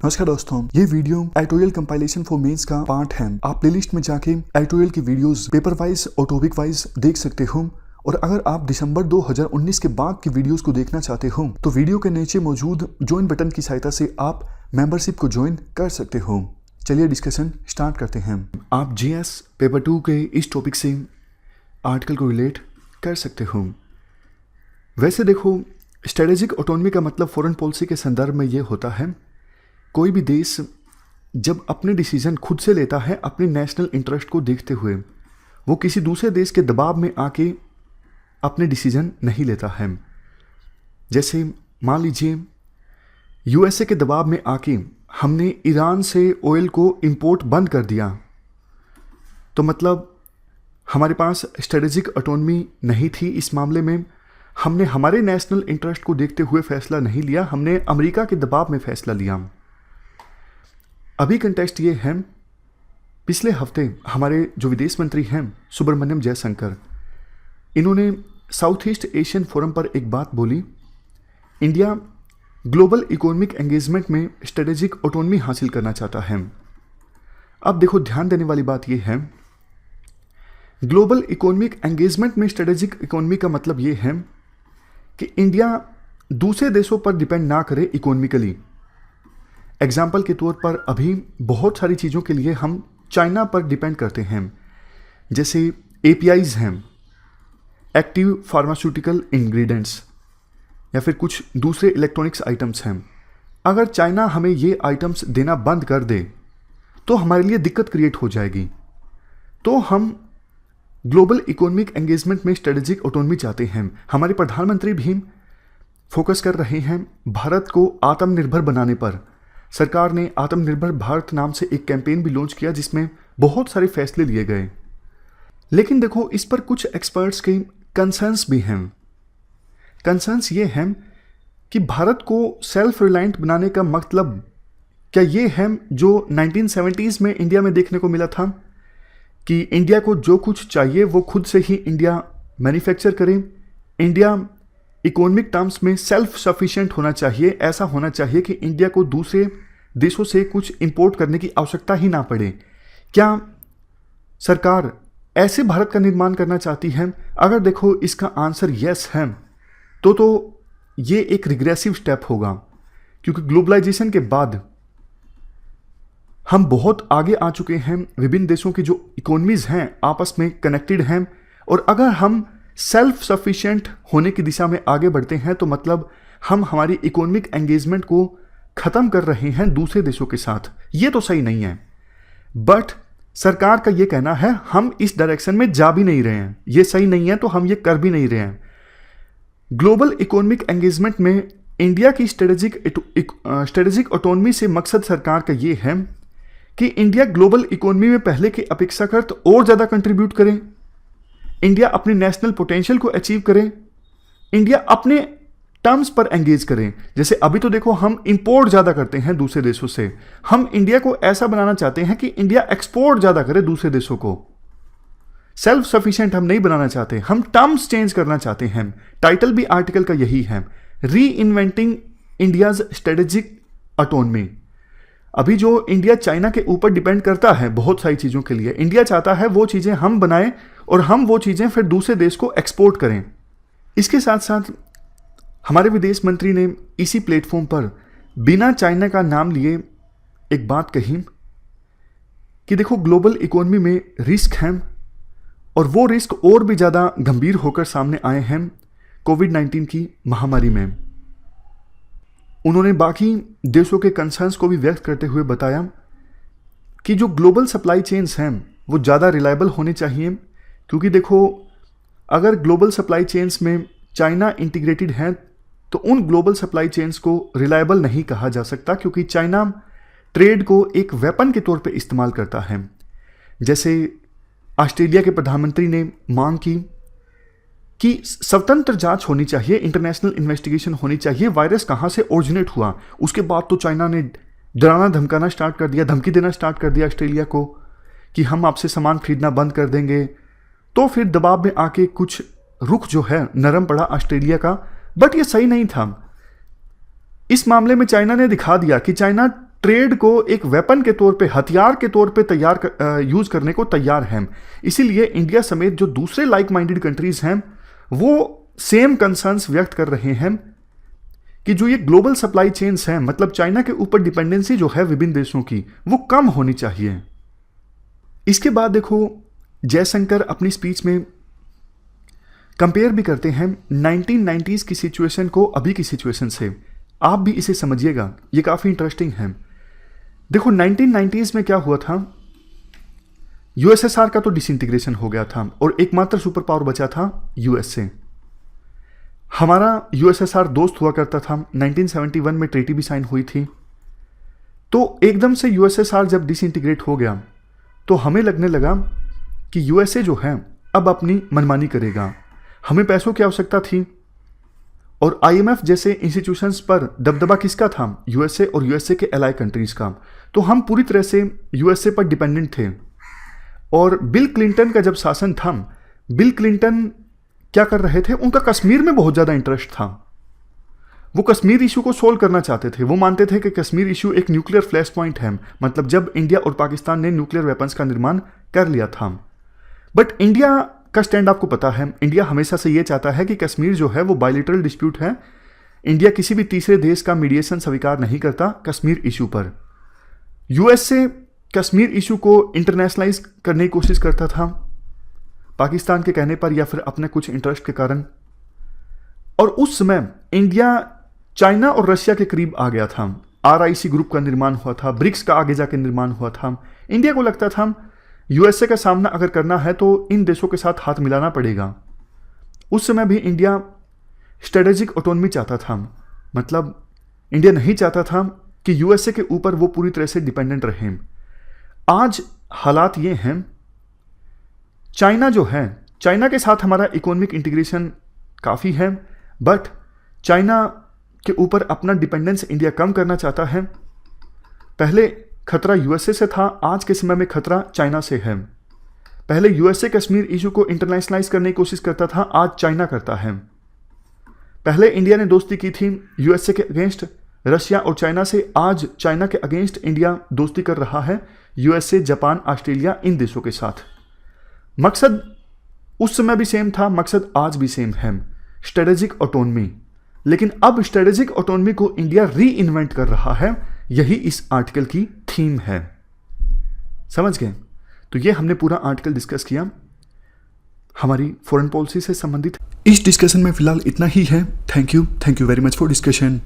नमस्कार दोस्तों, ये video editorial compilation for mains का पार्ट है। आप प्लेलिस्ट में जाके एडिटोरियल की वीडियोस पेपर वाइज और टॉपिक वाइज देख सकते हो। और अगर आप दिसंबर 2019 के बाद की वीडियोस को देखना चाहते हो तो वीडियो के नीचे मौजूद ज्वाइन बटन की सहायता से आप मेंबरशिप को ज्वाइन कर सकते हो। चलिए डिस्कशन स्टार्ट करते हैं। आप जीएस पेपर 2 के इस टॉपिक से आर्टिकल को रिलेट कर सकते हो। वैसे देखो, स्ट्रेटेजिक ऑटोनॉमी का मतलब फॉरेन पॉलिसी के संदर्भ में ये होता है, कोई भी देश जब अपने डिसीजन खुद से लेता है अपने नेशनल इंटरेस्ट को देखते हुए, वो किसी दूसरे देश के दबाव में आके अपने डिसीजन नहीं लेता है। जैसे मान लीजिए यूएसए के दबाव में आके हमने ईरान से ऑयल को इंपोर्ट बंद कर दिया, तो मतलब हमारे पास स्ट्रेटेजिक ऑटोनॉमी नहीं थी। इस मामले में हमने हमारे नेशनल इंटरेस्ट को देखते हुए फैसला नहीं लिया, हमने अमेरिका के दबाव में फैसला लिया। अभी कंटेक्स्ट ये है, पिछले हफ्ते हमारे जो विदेश मंत्री हैं सुब्रमण्यम जयशंकर, इन्होंने साउथ ईस्ट एशियन फोरम पर एक बात बोली, इंडिया ग्लोबल इकोनॉमिक एंगेजमेंट में स्ट्रेटेजिक ऑटोनॉमी हासिल करना चाहता है। अब देखो, ध्यान देने वाली बात यह है, ग्लोबल इकोनॉमिक एंगेजमेंट में स्ट्रेटेजिक इकोनॉमी का मतलब ये है कि इंडिया दूसरे देशों पर डिपेंड ना करे इकोनॉमिकली। एग्जाम्पल के तौर पर अभी बहुत सारी चीज़ों के लिए हम चाइना पर डिपेंड करते हैं, जैसे एपीआईज हैं, एक्टिव फार्मास्यूटिकल इंग्रेडिएंट्स, या फिर कुछ दूसरे इलेक्ट्रॉनिक्स आइटम्स हैं। अगर चाइना हमें ये आइटम्स देना बंद कर दे तो हमारे लिए दिक्कत क्रिएट हो जाएगी। तो हम ग्लोबल इकोनॉमिक एंगेजमेंट में स्ट्रेटेजिक ऑटोनॉमी चाहते हैं। हमारे प्रधानमंत्री भी फोकस कर रहे हैं भारत को आत्मनिर्भर बनाने पर। सरकार ने आत्मनिर्भर भारत नाम से एक कैंपेन भी लॉन्च किया जिसमें बहुत सारे फैसले लिए गए। लेकिन देखो, इस पर कुछ एक्सपर्ट्स के कंसर्न्स भी हैं। कंसर्न्स ये हैं कि भारत को सेल्फ रिलायंट बनाने का मतलब क्या ये है जो 1970s में इंडिया में देखने को मिला था कि इंडिया को जो कुछ चाहिए वो खुद से ही इंडिया मैन्युफैक्चर करे, इंडिया इकोनॉमिक टर्म्स में सेल्फ सफिशिएंट होना चाहिए। ऐसा होना चाहिए कि इंडिया को दूसरे देशों से कुछ इंपोर्ट करने की आवश्यकता ही ना पड़े। क्या सरकार ऐसे भारत का निर्माण करना चाहती है? अगर देखो इसका आंसर यस है तो ये एक रिग्रेसिव स्टेप होगा, क्योंकि ग्लोबलाइजेशन के बाद हम बहुत आगे आ चुके हैं। विभिन्न देशों की जो इकोनॉमीज हैं आपस में कनेक्टेड हैं, और अगर हम सेल्फ सफिशिएंट होने की दिशा में आगे बढ़ते हैं तो मतलब हम हमारी इकोनॉमिक एंगेजमेंट को ख़त्म कर रहे हैं दूसरे देशों के साथ। ये तो सही नहीं है। बट सरकार का ये कहना है हम इस डायरेक्शन में जा भी नहीं रहे हैं, ये सही नहीं है तो हम ये कर भी नहीं रहे हैं। ग्लोबल इकोनॉमिक एंगेजमेंट में इंडिया की स्ट्रेटेजिक ऑटोनॉमी से मकसद सरकार का ये है कि इंडिया ग्लोबल इकोनॉमी में पहले की अपेक्षाकृत और ज़्यादा कंट्रीब्यूट करे, इंडिया अपने नेशनल पोटेंशियल को अचीव करे, इंडिया अपने टर्म्स पर एंगेज करें। जैसे अभी तो देखो हम इंपोर्ट ज़्यादा करते हैं दूसरे देशों से, हम इंडिया को ऐसा बनाना चाहते हैं कि इंडिया एक्सपोर्ट ज़्यादा करे दूसरे देशों को। सेल्फ सफिशिएंट हम नहीं बनाना चाहते, हम टर्म्स चेंज करना चाहते हैं। टाइटल भी आर्टिकल का यही है, री इन्वेंटिंग इंडियाज स्ट्रेटेजिक ऑटोनॉमी। अभी जो इंडिया चाइना के ऊपर डिपेंड करता है बहुत सारी चीज़ों के लिए, इंडिया चाहता है वो चीज़ें हम बनाएं और हम वो चीज़ें फिर दूसरे देश को एक्सपोर्ट करें। इसके साथ साथ हमारे विदेश मंत्री ने इसी प्लेटफॉर्म पर बिना चाइना का नाम लिए एक बात कही कि देखो ग्लोबल इकोनॉमी में रिस्क हैं, और वो रिस्क और भी ज़्यादा गंभीर होकर सामने आए हैं कोविड-19 की महामारी में। उन्होंने बाकी देशों के कंसर्न्स को भी व्यक्त करते हुए बताया कि जो ग्लोबल सप्लाई चेन्स हैं वो ज़्यादा रिलायबल होने चाहिए, क्योंकि देखो अगर ग्लोबल सप्लाई चेन्स में चाइना इंटीग्रेटेड है तो उन ग्लोबल सप्लाई चेन्स को रिलायबल नहीं कहा जा सकता, क्योंकि चाइना ट्रेड को एक वेपन के तौर पे इस्तेमाल करता है। जैसे ऑस्ट्रेलिया के प्रधानमंत्री ने मांग की कि स्वतंत्र जांच होनी चाहिए, इंटरनेशनल इन्वेस्टिगेशन होनी चाहिए, वायरस कहाँ से ओरिजिनेट हुआ। उसके बाद तो चाइना ने डराना धमकाना स्टार्ट कर दिया, धमकी देना स्टार्ट कर दिया ऑस्ट्रेलिया को कि हम आपसे सामान खरीदना बंद कर देंगे। तो फिर दबाव में आके कुछ रुख जो है नरम पड़ा ऑस्ट्रेलिया का, बट ये सही नहीं था। इस मामले में चाइना ने दिखा दिया कि चाइना ट्रेड को एक वेपन के तौर पे, हथियार के तौर पे यूज करने को तैयार हैं। इसीलिए इंडिया समेत जो दूसरे लाइक माइंडेड कंट्रीज हैं वो सेम कंसर्न्स व्यक्त कर रहे हैं कि जो ये ग्लोबल सप्लाई चेन्स हैं, मतलब चाइना के ऊपर डिपेंडेंसी जो है विभिन्न देशों की, वो कम होनी चाहिए। इसके बाद देखो, जयशंकर अपनी स्पीच में कंपेयर भी करते हैं 1990s की सिचुएशन को अभी की सिचुएशन से। आप भी इसे समझिएगा, ये काफ़ी इंटरेस्टिंग है। देखो 1990s में क्या हुआ था, यूएसएसआर का तो डिसइंटीग्रेशन हो गया था और एकमात्र सुपर पावर बचा था यूएसए। हमारा यूएसएसआर दोस्त हुआ करता था, 1971 में ट्रीटी भी साइन हुई थी। तो एकदम से यूएसएसआर जब डिसइंटीग्रेट हो गया तो हमें लगने लगा कि यूएसए जो है अब अपनी मनमानी करेगा। हमें पैसों की आवश्यकता थी और आईएमएफ जैसे इंस्टीट्यूशंस पर दबदबा किसका था, यूएसए और यूएसए के एलाई कंट्रीज का। तो हम पूरी तरह से यूएसए पर डिपेंडेंट थे। और बिल क्लिंटन का जब शासन था, बिल क्लिंटन क्या कर रहे थे, उनका कश्मीर में बहुत ज़्यादा इंटरेस्ट था। वो कश्मीर इशू को सोल्व करना चाहते थे। वो मानते थे कि कश्मीर इशू एक न्यूक्लियर फ्लैश पॉइंट है, मतलब जब इंडिया और पाकिस्तान ने न्यूक्लियर वेपन्स का निर्माण कर लिया था। बट इंडिया का स्टैंड आपको पता है, इंडिया हमेशा से ये चाहता है कि कश्मीर जो है वो बायलैटरल डिस्प्यूट है। इंडिया किसी भी तीसरे देश का मीडिएशन स्वीकार नहीं करता कश्मीर इशू पर। यूएसए कश्मीर इशू को इंटरनेशनलाइज करने की कोशिश करता था पाकिस्तान के कहने पर या फिर अपने कुछ इंटरेस्ट के कारण। और उस समय इंडिया चाइना और रशिया के करीब आ गया था। आरआईसी ग्रुप का निर्माण हुआ था, ब्रिक्स का आगे जाके निर्माण हुआ था। इंडिया को लगता था यूएसए का सामना अगर करना है तो इन देशों के साथ हाथ मिलाना पड़ेगा। उस समय भी इंडिया स्ट्रेटेजिक ऑटोनॉमी चाहता था, मतलब इंडिया नहीं चाहता था कि यूएसए के ऊपर वो पूरी तरह से डिपेंडेंट रहे। आज हालात ये हैं, चाइना जो है, चाइना के साथ हमारा इकोनॉमिक इंटीग्रेशन काफ़ी है, बट चाइना के ऊपर अपना डिपेंडेंस इंडिया कम करना चाहता है। पहले खतरा यूएसए से था, आज के समय में खतरा चाइना से है। पहले यूएसए कश्मीर इशू को इंटरनेशनलाइज करने की कोशिश करता था, आज चाइना करता है। पहले इंडिया ने दोस्ती की थी यूएसए के अगेंस्ट रशिया और चाइना से, आज चाइना के अगेंस्ट इंडिया दोस्ती कर रहा है यूएसए, जापान, ऑस्ट्रेलिया, इन देशों के साथ। मकसद उस समय भी सेम था, मकसद आज भी सेम है, स्ट्रेटेजिक ऑटोनॉमी। लेकिन अब स्ट्रेटेजिक ऑटोनॉमी को इंडिया री इन्वेंट कर रहा है, यही इस आर्टिकल की थीम है। समझ गए? तो ये हमने पूरा आर्टिकल डिस्कस किया हमारी फॉरेन पॉलिसी से संबंधित। इस डिस्कशन में फिलहाल इतना ही है। Thank you very much for discussion.